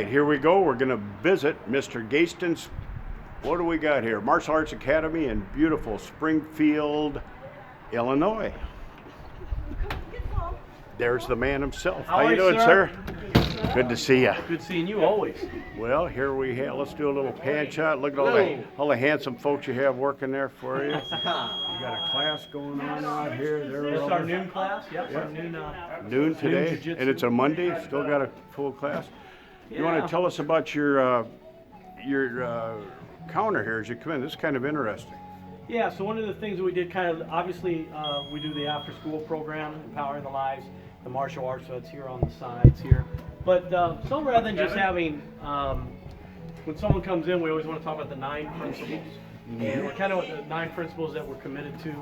right, here we go. We're going to visit Mr. Greyston's, what do we got here? Martial Arts Academy in beautiful Springfield, Illinois. There's the man himself. How you doing, sir? Good to see you. Good seeing you always. Well, here we have, let's do a little pan shot. Look at all the handsome folks you have working there for you. You got a class going on out here. This is our noon class. Yep. Our noon today, noon and it's a Monday. Still got a full class. You want to tell us about your counter here as you come in? This is kind of interesting. Yeah, so one of the things that we did obviously we do the after school program, Empowering the Lives, the martial arts, so it's here on the sides here. But so rather than just having, when someone comes in, we always want to talk about the 9 principles. And we're kind of the 9 principles that we're committed to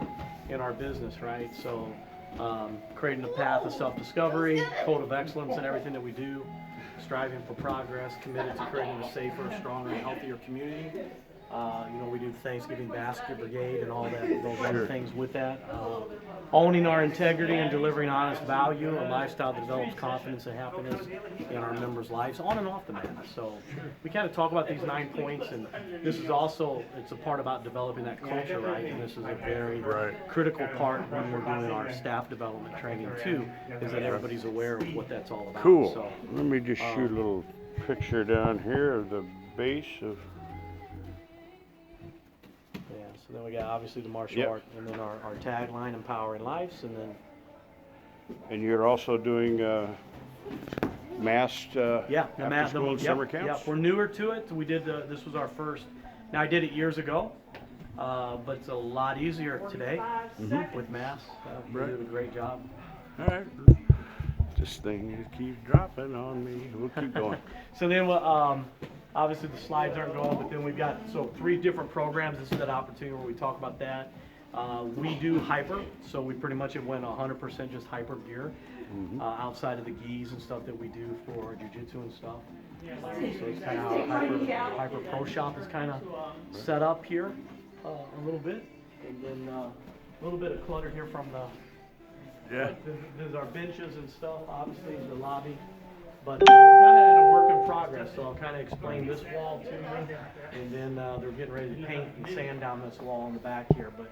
in our business, right? So creating a path of self-discovery, code of excellence in everything that we do, striving for progress, committed to creating a safer, stronger, and healthier community. We do Thanksgiving Basket Brigade and all that, those other things with that. Owning our integrity and delivering honest value, a lifestyle that develops confidence and happiness in our members' lives, on and off the mat. So we kind of talk about these 9 points, and this is also, it's a part about developing that culture, right? And this is a very critical part when we're doing our staff development training too, is that everybody's aware of what that's all about. Cool. So, let me just shoot a little picture down here of the base of. So then we got obviously the martial art, and then our tagline, Empowering Lives, and then. And you're also doing massed after school and summer camps? Yeah, we're newer to it. We did this was our first. Now I did it years ago, but it's a lot easier today with mass. We did a great job. All right. This thing keeps dropping on me. We'll keep going. So then obviously the slides aren't going, but then we've got 3 different programs. This is that opportunity where we talk about that. We do hyper, so we pretty much have went 100% just hyper gear, outside of the gis and stuff that we do for jiu-jitsu and stuff. So it's kind of how hyper Pro Shop is kind of set up here a little bit, and then a little bit of clutter here from the. There's our benches and stuff, obviously the lobby. But we're kind of in a work in progress, so I'll kind of explain this wall to you, and then they're getting ready to paint and sand down this wall in the back here. But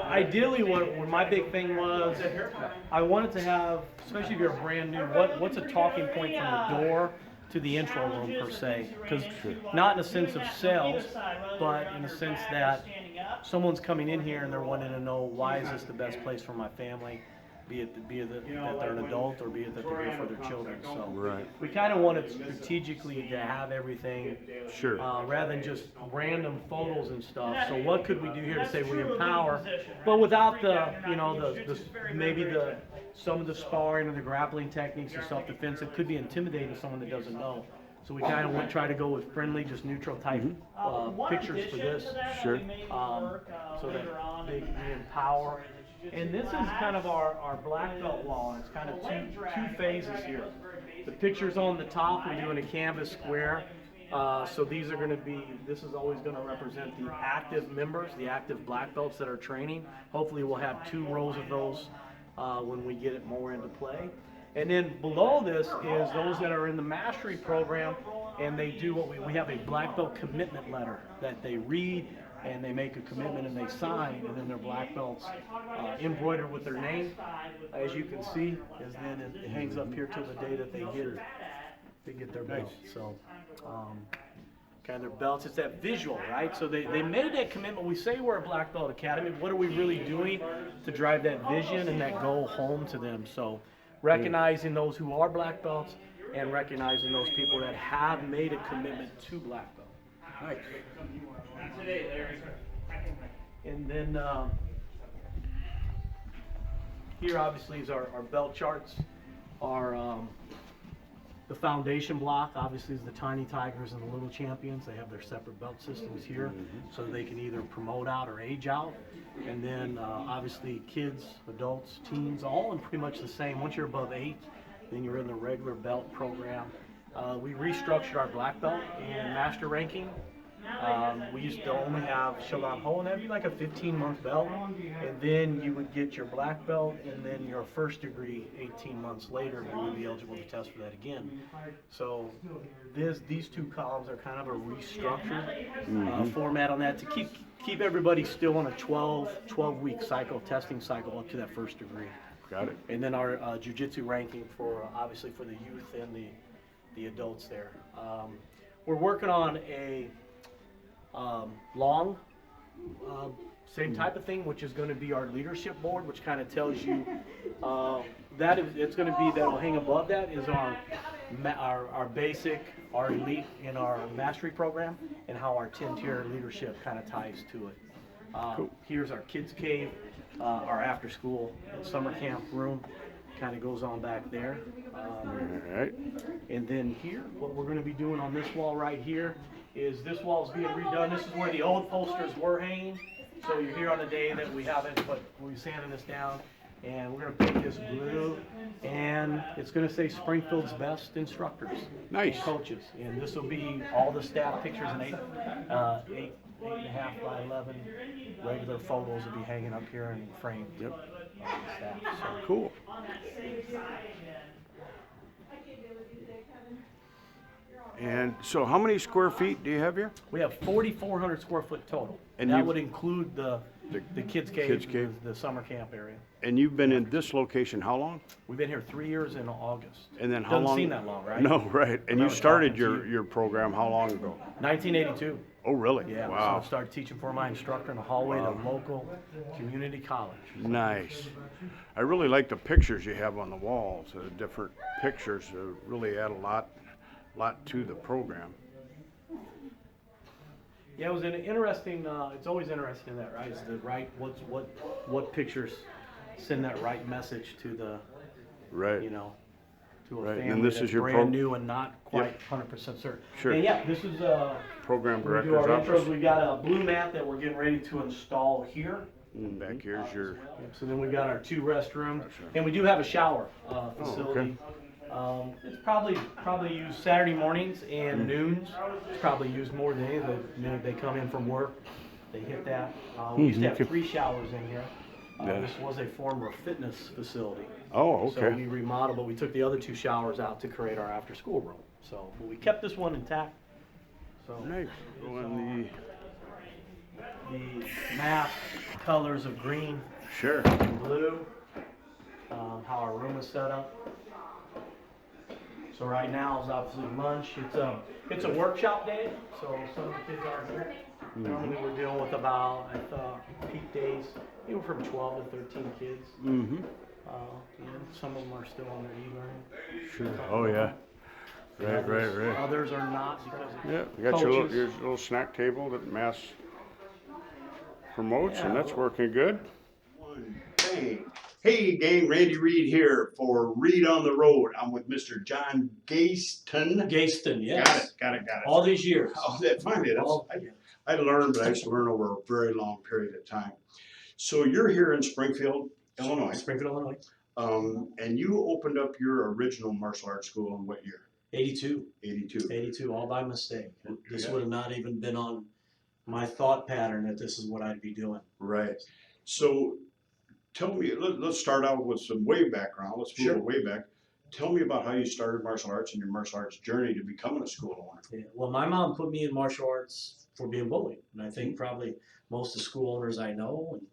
ideally, what my big thing was, I wanted to have, especially if you're brand new, what's a talking point from the door to the intro room per se? Because not in a sense of sales, but in a sense that someone's coming in here and they're wanting to know, why is this the best place for my family? Be it that they're an adult, or be it that they're here for their children. So we kind of wanted strategically to have everything, rather than just random photos and stuff. So what could we do here to say we empower, but without some of the sparring or the grappling techniques or self-defense? It could be intimidating to someone that doesn't know. So we kind of try to go with friendly, just neutral type pictures for this. So that we empower. And this is kind of our black belt wall. It's kind of two phases here. The pictures on the top, we do in a canvas square. So these are going to be, this is always going to represent the active members, the active black belts that are training. Hopefully we'll have 2 rows of those when we get it more into play. And then below this is those that are in the mastery program, and they do what we have a black belt commitment letter that they read, and they make a commitment and they sign, and then their black belts embroidered with their name, as you can see, and then it hangs up here till the day that they get their belt. So kind of their belts, it's that visual, right? So they made that commitment. We say we're a black belt academy. What are we really doing to drive that vision and that goal home to them? So recognizing those who are black belts, and recognizing those people that have made a commitment to black belt. Nice. And then here obviously is our belt charts. The foundation block obviously is the Tiny Tigers and the Little Champions. They have their separate belt systems here, so they can either promote out or age out. And then obviously kids, adults, teens, all in pretty much the same. Once you're above 8, then you're in the regular belt program. We restructured our black belt and master ranking We used to only have Shogun Ho, and that'd be like a 15-month belt, and then you would get your black belt, and then your first degree 18 months later, you would be eligible to test for that again. So these two columns are kind of a restructured format on that to keep everybody still on a 12-week testing cycle up to that first degree. Got it. And then our jiu-jitsu ranking for obviously for the youth and the adults there. We're working on a long, same type of thing, which is going to be our leadership board, which kind of tells you it's going to be that'll hang above that is our basic, our elite, and our mastery program, and how our 10-tier leadership kind of ties to it. Cool. Here's our kids cave, our after school and summer camp room, kind of goes on back there. All right. And then here, what we're going to be doing on this wall right here is this wall is being redone. This is where the old posters were hanging. So you're here on the day that we have it, but we're sanding this down, and we're going to paint this blue, and it's going to say Springfield's best instructors, Nice. and coaches, and this will be all the staff pictures and 8.5 by 11 regular photos will be hanging up here and framed. Yep. The staff. So Cool. And so how many square feet do you have here? we have 4,400 square foot total. And that you- would include the kids cave, Kids cave. The summer camp area. And you've been in this location how long? We've been here 3 years in August. And then how Doesn't long? seem that long, right? No, right. And I you was started talking to your, you. your program how long ago? 1982. Oh, really? Yeah. So Wow. I started teaching for my instructor in the hallway at a local community college. Nice. I really like the pictures you have on the walls. The different pictures really add a lot to the program. Yeah, it was an interesting. It's always interesting in that, right? Is the right what pictures send that right message to the Right. to a Right, and family this that's is your brand new and not quite Yep. 100% certain. Sure. And yeah, this is Program when we do our director's intros. office. We got a blue mat that we're getting ready to install here. And back here's your. So then we got our 2 restrooms, Gotcha. and we do have a shower okay. facility. It's probably used Saturday mornings and noons. It's probably used more than any of the minute they come in from work. They hit that. We used to have 3 showers in here. Yeah. This was a former fitness facility. Oh, So okay. we remodeled, but we took the other 2 showers out to create our after-school room. So but we kept this one intact. So Nice. Oh, and the mass colors of green sure. and blue, how our room is set up. So right now is obviously lunch. It's a workshop day, so some of the kids aren't here. Normally we're dealing with about, I thought, peak days, anywhere from 12 to 13 kids. Mm-hmm. And some of them are still on their e-learning. Sure. Oh, yeah. Right. Others are not because of Yeah, you got coaches. your little snack table that Mass promotes, and Yeah. that's working good. Bang. Hey, gang, Randy Reid here for Reid on the Road. I'm with Mr. John Greyston. Greyston, yes. Got it. All these years. Oh, that finally, I learned, but I used to learn over a very long period of time. So you're here in Springfield, Illinois, Springfield, Illinois. and you opened up your original martial arts school in what year? 82. 82. 82, all by mistake. This Yeah. would have not even been on my thought pattern that this is what I'd be doing. Right. So tell me, let's start out with some way background. Let's move Sure. way back. Tell me about how you started martial arts and your martial arts journey to becoming a school owner. Yeah. Well, my mom put me in martial arts for being bullied. And I think probably most of the school owners I know, and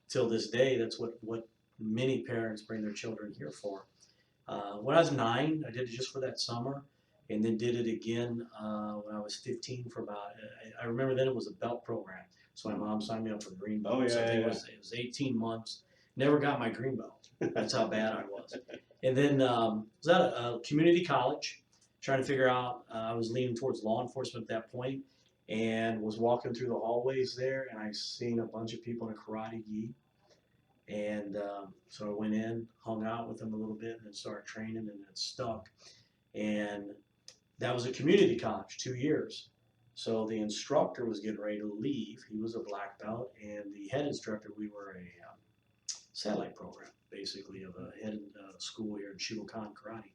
till this day, that's what many parents bring their children here for. When I was 9, I did it just for that summer, and then did it again when I was 15 for about, I remember then it was a belt program. So my mom signed me up for green belt. Oh, yeah, So I think yeah. it was 18 months. Never got my green belt. That's how bad I was. And then was at a community college, trying to figure out, I was leaning towards law enforcement at that point, and was walking through the hallways there, and I seen a bunch of people in a karate gi. And so I went in, hung out with them a little bit, and then started training, and it stuck. And that was a community college, 2 years. So the instructor was getting ready to leave. He was a black belt, and the head instructor, we were a satellite program, basically, of a head school here in Shibukan Karate.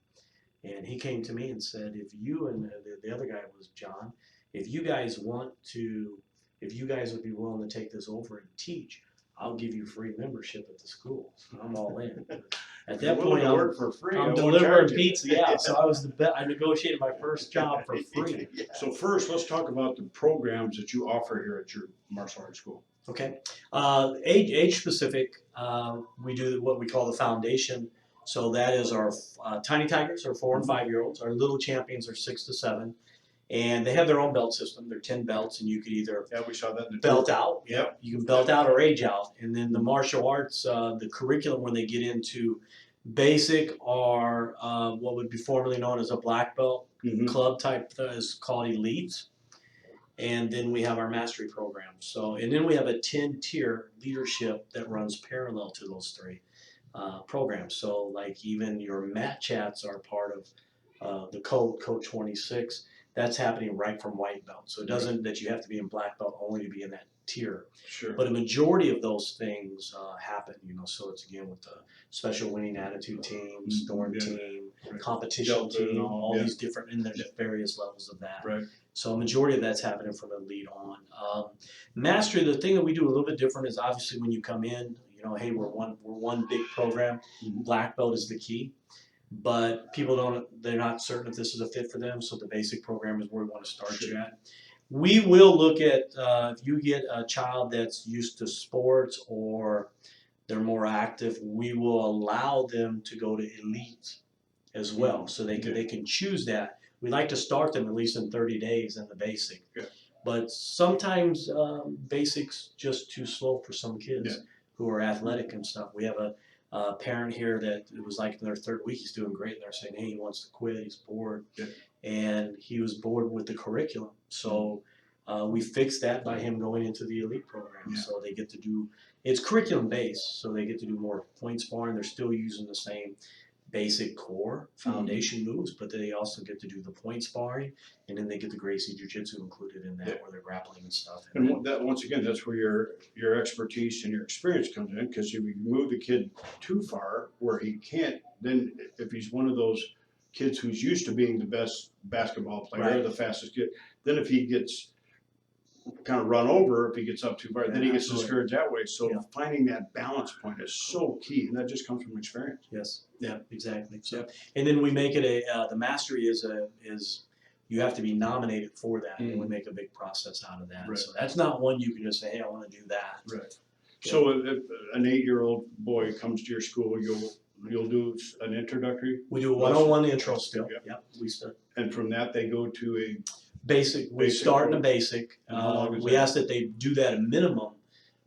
And he came to me and said, if you and the other guy was John, if you guys want to, if you guys would be willing to take this over and teach, I'll give you free membership at the school. So I'm all in. At If you're that willing point, to work for free, I I'm won't delivering charge you. pizza. Yeah, so I was I negotiated my first job for free. So first, let's talk about the programs that you offer here at your martial arts school. Okay, age specific. We do what we call the foundation. So that is our tiny tigers are 4 and 5 year olds. Our little champions are 6 to 7, and they have their own belt system. They're 10 belts, and you could either Yeah, we saw that in the belt tour. out. Yep. You can belt out or age out. And then the martial arts, the curriculum when they get into basic are what would be formerly known as a black belt club type is called elites. And then we have our mastery program. So, and then we have a 10-tier leadership that runs parallel to those 3 programs. So, like even your mat chats are part of the code 26. That's happening right from white belt. So it doesn't that you have to be in black belt only to be in that tier. Sure. But a majority of those things happen, so it's again with the special winning attitude team, storm team, competition Delta, team, all these different, and there's various levels of that. Right. So a majority of that's happening from elite on. Mastery, the thing that we do a little bit different is obviously when you come in, hey, we're one big program. Black belt is the key. But people they're not certain if this is a fit for them, so the basic program is where we want to start you at. We will look at, if you get a child that's used to sports or they're more active, we will allow them to go to elite as well, so they can choose that. We like to start them at least in 30 days in the basic. Yeah. But sometimes basic's just too slow for some kids who are athletic and stuff. We have a parent here that it was like in their 3rd week, he's doing great, and they're saying, hey, he wants to quit, he's bored. And he was bored with the curriculum. So we fixed that by him going into the elite program. So they get to do, it's curriculum based, so they get to do more point sparring. They're still using the same basic core foundation moves, but they also get to do the point sparring, and then they get the Gracie Jiu-Jitsu included in that, where they're grappling and stuff. And that, once again, that's where your expertise and your experience comes in, because if you move the kid too far where he can't, then if he's one of those kids who's used to being the best basketball player, the fastest kid, then if he gets kind of run over, if he gets up too far, then he gets discouraged that way. So finding that balance point is so key, and that just comes from experience. Yes, yeah, exactly. So, and then we make it the mastery is you have to be nominated for that, and we make a big process out of that. Right. So that's not one you can just say, hey, I want to do that. Right. So if an 8-year-old boy comes to your school, you'll do an introductory? We do a one-on-one intro still. Yep. We start. And from that, they go to a basic. We start in a basic. How long is We that? ask that they do that a minimum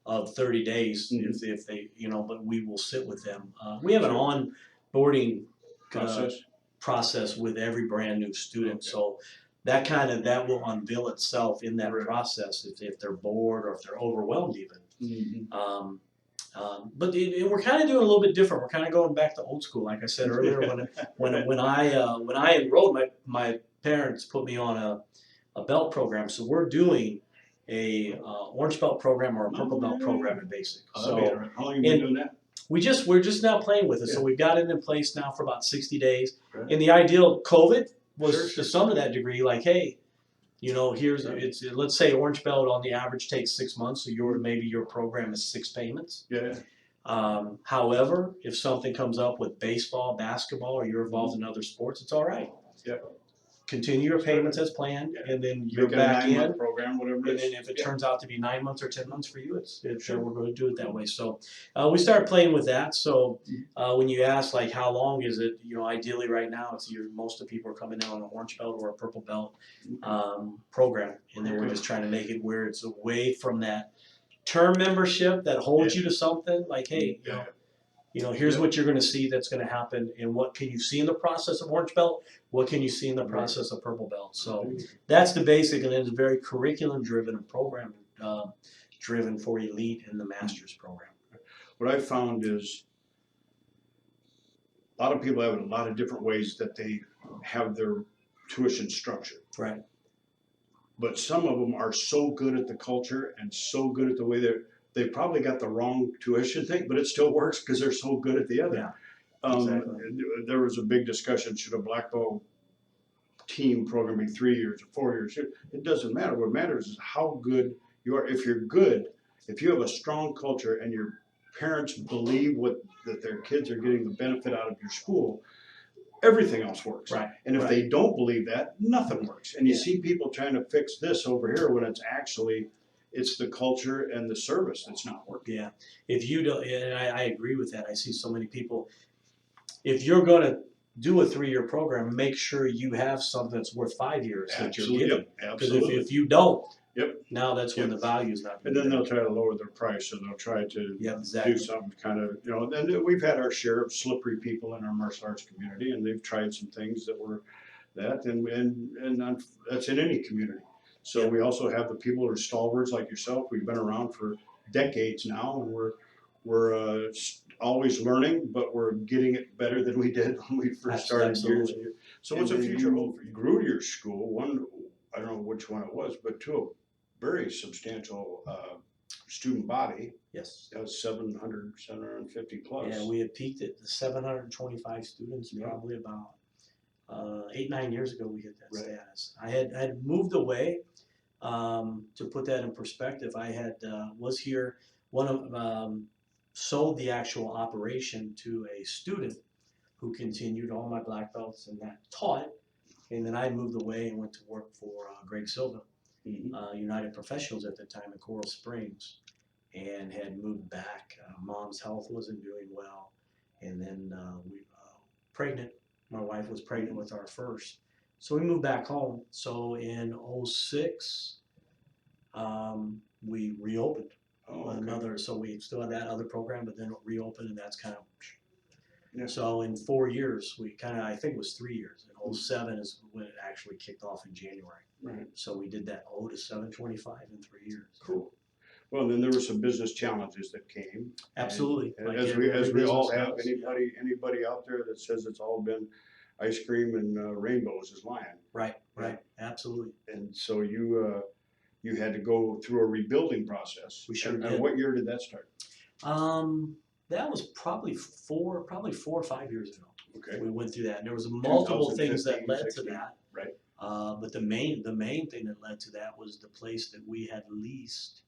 of 30 days if they, but we will sit with them. We have an onboarding process with every brand new student. So that will unveil itself in that process if they're bored or if they're overwhelmed even. But we're kind of doing a little bit different. We're kind of going back to old school, like I said earlier. When I enrolled, my parents put me on a belt program. So we're doing a orange belt program or a purple belt program in basic. So how long have you been doing that? we're just now playing with it. So we've got it in place now for about 60 days. And the ideal COVID was to some to that degree, like, hey, let's say orange belt on the average takes 6 months, so maybe your program is 6 payments. However, if something comes up with baseball, basketball, or you're involved in other sports, it's all right. Continue your payments as planned, and then you're back in. Program, whatever. And then if it turns out to be 9 months or 10 months for you, we're going to do it that way. So we started playing with that. So when you ask like how long is it, ideally right now it's most of the people are coming in on an orange belt or a purple belt program, and then we're just trying to make it where it's away from that term membership that holds you to something. Like, hey, here's what you're going to see that's going to happen, and what can you see in the process of orange belt? What can you see in the process of purple belt? So that's the basic, and it's very curriculum-driven and program-driven for elite in the master's program. What I've found is a lot of people have a lot of different ways that they have their tuition structured. Right. But some of them are so good at the culture and so good at the way they probably got the wrong tuition thing, but it still works because they're so good at the other. Yeah, exactly. There was a big discussion, should a black belt team program be 3 years or 4 years. It doesn't matter. What matters is how good you are. If you're good, if you have a strong culture and your parents believe that their kids are getting the benefit out of your school, everything else works. Right. And if right. they don't believe that, nothing works. And you Yeah. see people trying to fix this over here when it's the culture and the service that's not working. Yeah, if you don't, and I agree with that. I see so many people. If you're going to do a 3-year program, make sure you have something that's worth 5 years that you're Absolutely. giving. Yep. Because Absolutely. if you don't, Yep. now that's when Yep. the value is not. And then they'll try to lower their price, or they'll try to Yep, exactly. do something kind of, and we've had our share of slippery people in our martial arts community, and they've tried some things that were that, and that's in any community. So Yep. we also have the people who are stalwarts like yourself. We've been around for decades now, and we're always learning, but we're getting it better than we did when we first started years Absolutely. and years. So what's the And then future hold for you? Grew your school, one, I don't know which one it was, but to a very substantial student body. Yes. That was 750 plus. Yeah, we had peaked at the 725 students Yeah. probably about 8-9 years ago. We hit that Right. status. I had moved away. To put that in perspective, I had was here. One of sold the actual operation to a student who continued all my black belts and that taught, and then I moved away and went to work for Greg Silva, United Professionals at the time in Coral Springs, and had moved back. Mom's health wasn't doing well, and then we pregnant. My wife was pregnant with our first, so we moved back home. So in '06, we reopened another. So we still had that other program, but then it reopened, and that's kind of. Yeah. So in 4 years, we kind of, I think it was 3 years. In '07 is when it actually kicked off in January. Right. So we did that 0 to 725 in 3 years. Cool. Well, then there were some business challenges that came. Absolutely. And Like as every we all business have, does. anybody out there that says it's all been ice cream and rainbows is lying. Right. Absolutely. And so you had to go through a rebuilding process. We sure and, did. And what year did that start? That was probably four or 5 years ago. Okay. We went through that, and there was multiple things that 2015, led to 16. that. Right. But the main thing that led to that was the place that we had leased.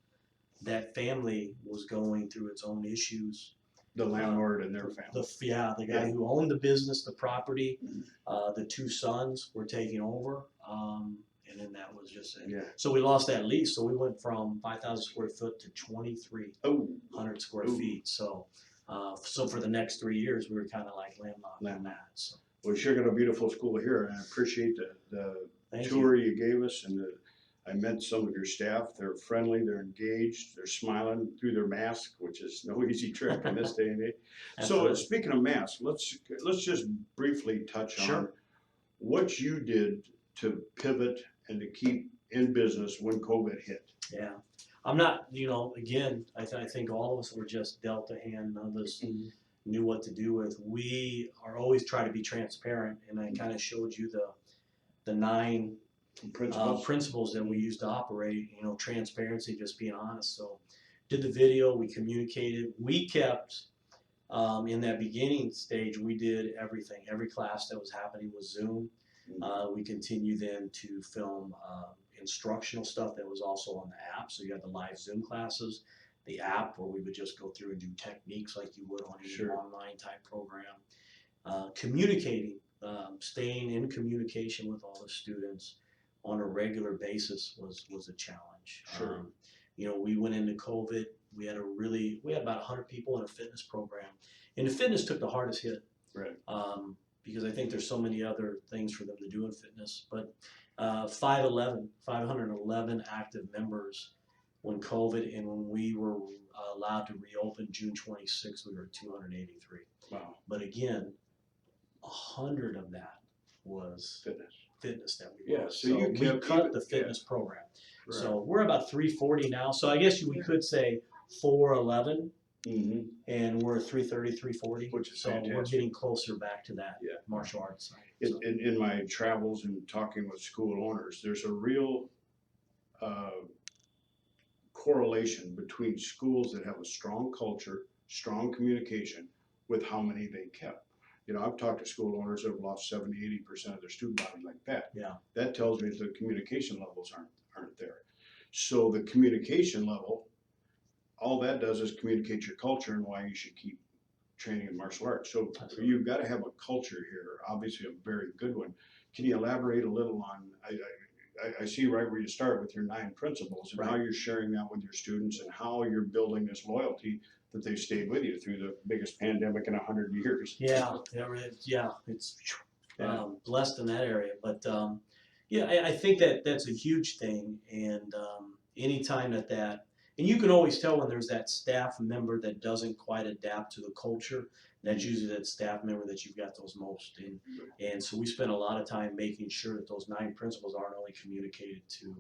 That family was going through its own issues. The landlord and their family. The guy who owned the business, the property, the 2 sons were taking over, and then that was just it. Yeah. So we lost that lease. So we went from 5,000 square foot to 2,300 square feet. So, so for the next 3 years, we were kind of like landlocked on that. So. Well, you sure got a beautiful school here, and I appreciate the Thank tour you gave us, and I met some of your staff. They're friendly, they're engaged, they're smiling through their mask, which is no easy trick in this day and age. So Absolutely. speaking of masks, let's just briefly touch on Sure. what you did to pivot and to keep in business when COVID hit. Yeah. I'm not, again, I think all of us were just dealt a hand. None of us knew what to do with. We are always trying to be transparent, and I kind of showed you the 9 principles that we use to operate. Transparency, just being honest. So, did the video, we communicated, we kept in that beginning stage. We did everything. Every class that was happening was Zoom. We continue then to film instructional stuff that was also on the app. So you had the live Zoom classes, the app where we would just go through and do techniques like you would on any online type program. Communicating, staying in communication with all the students on a regular basis was a challenge. Sure. We went into COVID. We had about 100 people in a fitness program, and the fitness took the hardest hit. Right. Because I think there's so many other things for them to do in fitness. But 511 active members when COVID, and when we were allowed to reopen June 26th, we were at 283. Wow. But again, 100 of that was fitness that we Yeah, so you we cut the fitness program. Right. So we're about 340 now. So I guess we could say 411. And we're 330, 340. Which is so fantastic. We're getting closer back to that martial arts side. So. In my travels and talking with school owners, there's a real correlation between schools that have a strong culture, strong communication, with how many they kept. You know, I've talked to school owners that have lost 70–80% of their student body like that. Yeah. That tells me the communication levels aren't there. So the communication level, all that does is communicate your culture and why you should keep training in martial arts. So Absolutely. you've got to have a culture here, obviously a very good one. Can you elaborate a little on, I see right where you start with your 9 principles and how you're sharing that with your students and how you're building this loyalty that they've stayed with you through the biggest pandemic in 100 years. Yeah, it's blessed in that area. But yeah, I think that's a huge thing. And anytime and you can always tell when there's that staff member that doesn't quite adapt to the culture. That's usually that staff member that you've got those most. And so we spend a lot of time making sure that those 9 principles aren't only communicated to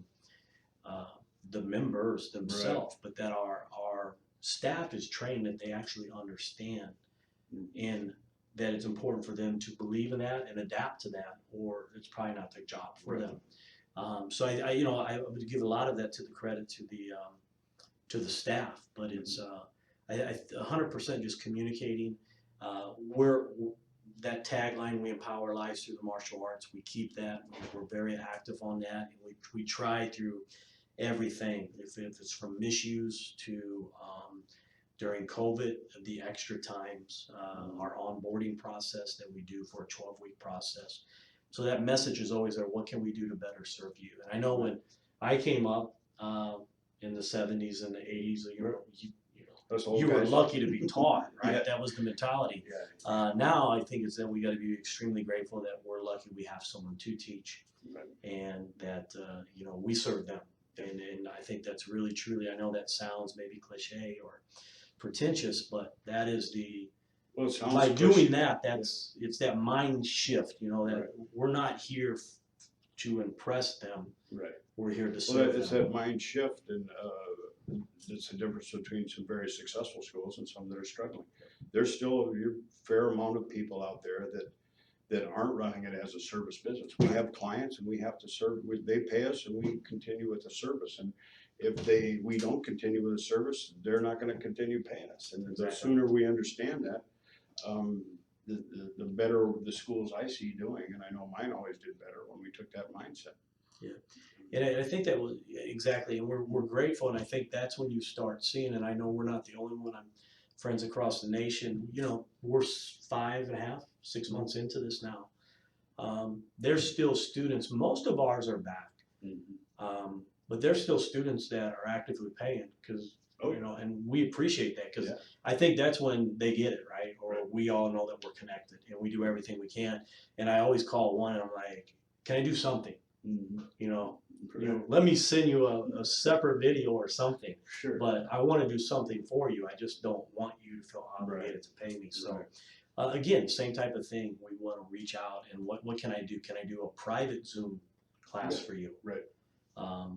the members themselves, but that our staff is trained that they actually understand, and that it's important for them to believe in that and adapt to that, or it's probably not their job for them. So I would give a lot of that to the credit to the staff, but it's 100% just communicating. That tagline, we empower lives through the martial arts, we keep that. We're very active on that, and we try through everything, if it's from misuse to during COVID, the extra times, our onboarding process that we do for a 12-week process. So that message is always there, what can we do to better serve you? And I know when I came up in the 70s and the 80s, you were lucky to be taught, right? That was the mentality. Now I think it's that we got to be extremely grateful that we're lucky we have someone to teach, and that we serve them. And I think that's really, truly, I know that sounds maybe cliche or pretentious, but that is by doing that, it's that mind shift, that we're not here to impress them. We're here to serve them. It's that mind shift, and it's the difference between some very successful schools and some that are struggling. There's still a fair amount of people out there that aren't running it as a service business. We have clients and we have to serve. They pay us and we continue with the service. And if we don't continue with the service, they're not going to continue paying us. And the sooner we understand that, the better the schools I see doing. And I know mine always did better when we took that mindset. Yeah. And I think that was exactly, and we're grateful, and I think that's when you start seeing, and I know we're not the only one. I'm friends across the nation. We're 5.5, 6 months into this now. There's still students. Most of ours are back, but there's still students that are actively paying because and we appreciate that because I think that's when they get it, right? Or we all know that we're connected and we do everything we can. And I always call one and I'm like, "Can I do something?" Let me send you a separate video or something. Sure. But I want to do something for you. I just don't want you to feel obligated to pay me. So again, same type of thing. We want to reach out and what can I do? Can I do a private Zoom class for you?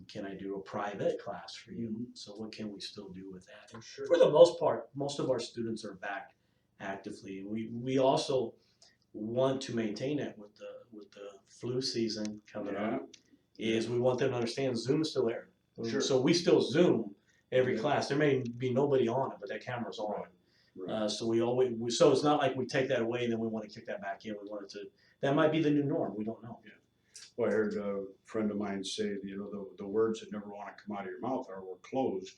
Can I do a private class for you? So what can we still do with that? And for the most part, most of our students are back actively, and we also want to maintain that with the flu season coming up. Is we want them to understand Zoom is still there. So we still Zoom every class. There may be nobody on it, but that camera's on. So we always so it's not like we take that away and then we want to kick that back in. We want it to. That might be the new norm. We don't know. Well, I heard a friend of mine say, the words that never want to come out of your mouth are, we're closed.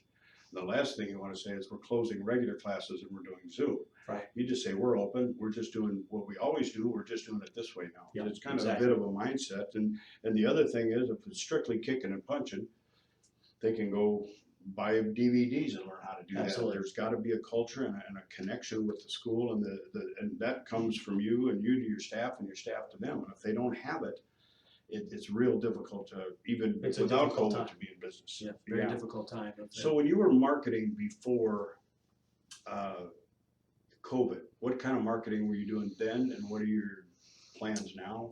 And the last thing you want to say is, we're closing regular classes and we're doing Zoom. Right. You just say, we're open. We're just doing what we always do. We're just doing it this way now. Yep, it's kind of a bit of a mindset. And the other thing is, if it's strictly kicking and punching, they can go buy DVDs and learn how to do that. There's got to be a culture and a connection with the school, and and that comes from you and you to your staff and your staff to them. And if they don't have it, it's real difficult to even without COVID to be in business. Yeah, very difficult time. So when you were marketing before COVID, what kind of marketing were you doing then, and what are your plans now?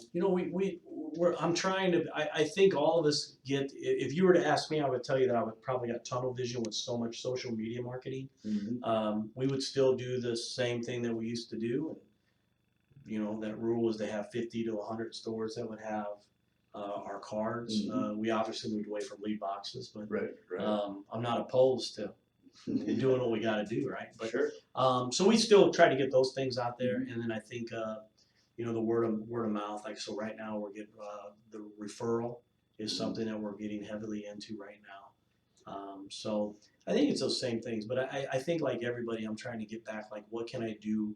I'm trying to. I think all of us get. If you were to ask me, I would tell you that I would probably got tunnel vision with so much social media marketing. We would still do the same thing that we used to do. That rule was to have 50 to 100 stores that would have our cards. We obviously moved away from lead boxes, but I'm not opposed to doing what we got to do, right? But, so we still try to get those things out there, and then I think the word of mouth. Like, so right now we're getting the referral is something that we're getting heavily into right now. So I think it's those same things, but I think like everybody, I'm trying to get back, like, what can I do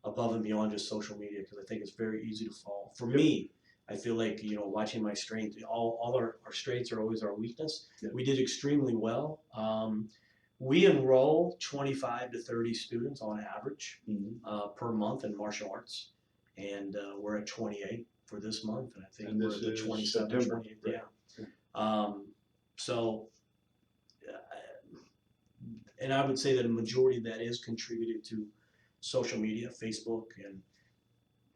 above and beyond just social media? Because I think it's very easy to fall. For me, I feel like, watching my strength, all our strengths are always our weakness. Yeah. We did extremely well. We enroll 25 to 30 students on average per month in martial arts, and we're at 28 for this month, and I think And we're this at the is 27, September, 28, right. yeah. So, and I would say that a majority of that is contributed to social media, Facebook and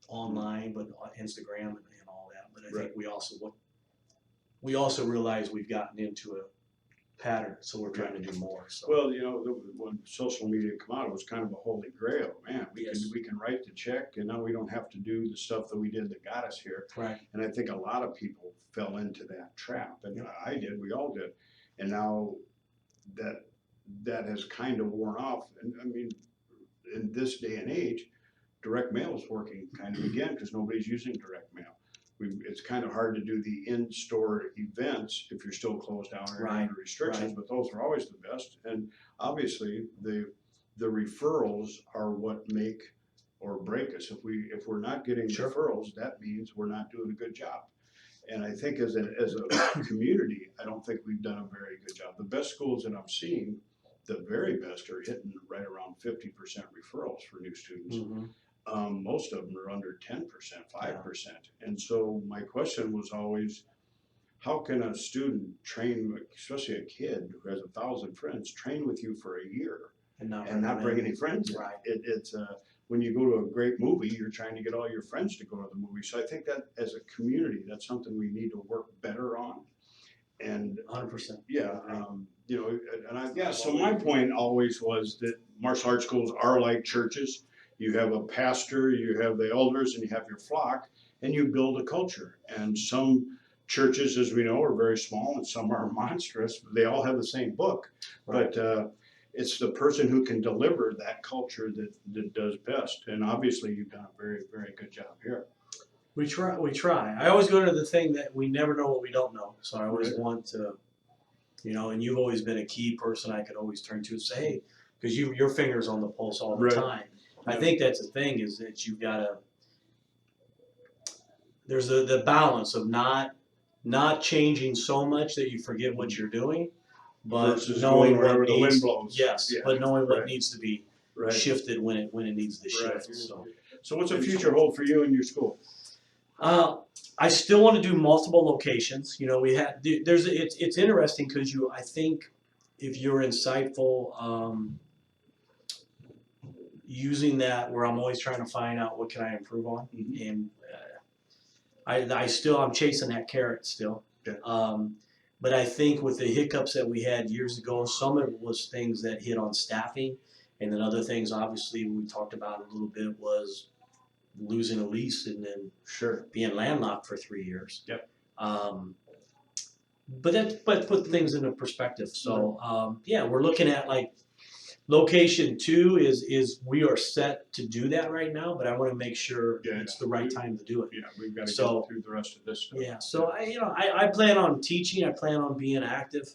online, but Instagram and all that. But I think we also realize we've gotten into a pattern, so we're trying to do more. So. Well, when social media came out, it was kind of a holy grail. Man, Yes. we can write the check, and now we don't have to do the stuff that we did that got us here. Right. And I think a lot of people fell into that trap, and I did. We all did. And now that has kind of worn off. And I mean, in this day and age, direct mail is working kind of again because nobody's using direct mail. It's kind of hard to do the in-store events if you're still closed down or under restrictions, but those are always the best. And obviously, the referrals are what make or break us. If we're not getting referrals, that means we're not doing a good job. And I think as a community, I don't think we've done a very good job. The best schools that I'm seeing, the very best, are hitting right around 50% referrals for new students. Mm-hmm. Most of them are under 10%, 5%. And so my question was always, how can a student train, especially a kid who has 1,000 friends, train with you for a year and not bring any friends in? Right. It's when you go to a great movie, you're trying to get all your friends to go to the movie. So I think that as a community, that's something we need to work better on. And 100%. Yeah, so my point always was that martial arts schools are like churches. You have a pastor, you have the elders, and you have your flock, and you build a culture. And some churches, as we know, are very small, and some are monstrous. They all have the same book, but it's the person who can deliver that culture that does best. And obviously, you've done a very, very good job here. We try. I always go to the thing that we never know what we don't know. So I always want to, and you've always been a key person I could always turn to and say, hey, because your finger's on the pulse all the time. I think that's the thing, is that you've got to, there's the balance of not changing so much that you forget what you're doing, but versus knowing wherever what the needs, wind blows. yes, but knowing what needs to be Right. shifted when it needs to shift. Right. So what's the future hold for you and your school? I still want to do multiple locations. We had it's interesting because I think if you're insightful, using that, where I'm always trying to find out what can I improve on, and I'm chasing that carrot still. Okay. But I think with the hiccups that we had years ago, some of it was things that hit on staffing, and then other things, obviously, we talked about a little bit, was losing a lease and then being landlocked for 3 years. Yep. But put things into perspective. So we're looking at like location 2 is we are set to do that right now, but I want to make sure it's the right time to do it. Yeah, we've got to get through the rest of this stuff. Yeah. So I plan on teaching. I plan on being active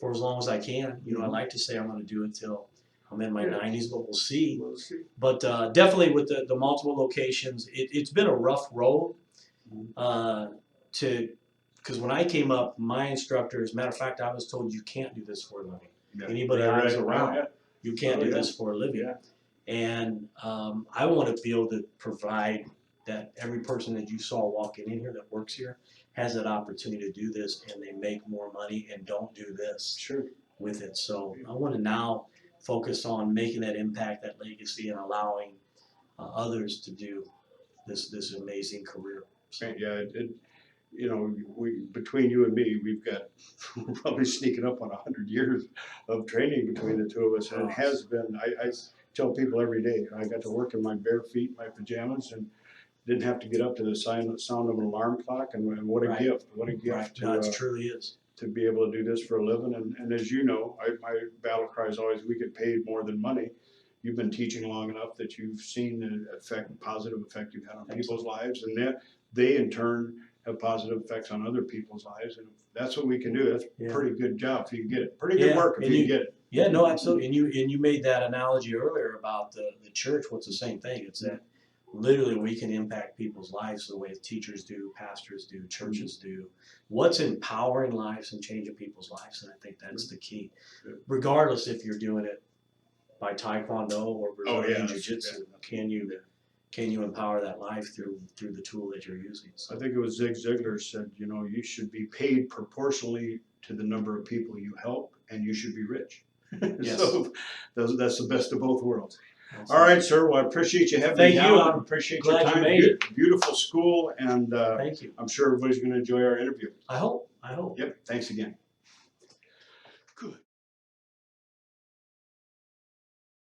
for as long as I can. I like to say I'm going to do it till I'm in my 90s, but we'll see. But definitely with the multiple locations, it's been a rough road because when I came up, my instructors, matter of fact, I was told you can't do this for a living. Yeah. Anybody I was around, Yeah. you can't do this for a living. Yeah. And I want to be able to provide that every person that you saw walking in here that works here has that opportunity to do this, and they make more money and don't do this with it. So I want to now focus on making that impact, that legacy, and allowing others to do this amazing career. So, between you and me, we've got probably sneaking up on 100 years of training between the two of us, and it has been. I tell people every day, I got to work in my bare feet, my pajamas, and didn't have to get up to the sound of an alarm clock. And what a gift! What a gift! No, it truly is. To be able to do this for a living, and as you know, my battle cry is always, we get paid more than money, you've been teaching long enough that you've seen the positive effect you've had on people's lives, and that they in turn have positive effects on other people's lives. And if that's what we can do, that's a pretty good job if you can get it. Pretty good work if you can get it. Yeah, no, absolutely. And you made that analogy earlier about the church. What's the same thing? It's that literally we can impact people's lives the way teachers do, pastors do, churches do. What's empowering lives and changing people's lives? And I think that's the key. Regardless if you're doing it by Taekwondo or Brazilian Jiu-Jitsu, can you empower that life through the tool that you're using? So. I think it was Zig Ziglar said, you know, you should be paid proportionally to the number of people you help, and you should be rich. Yes. So that's the best of both worlds. All right, sir. Well, I appreciate you having Thank me you. down. I'm Appreciate glad your time. you made it. Beautiful school, and Thank you. I'm sure everybody's going to enjoy our interview. I hope. Yep. Thanks again.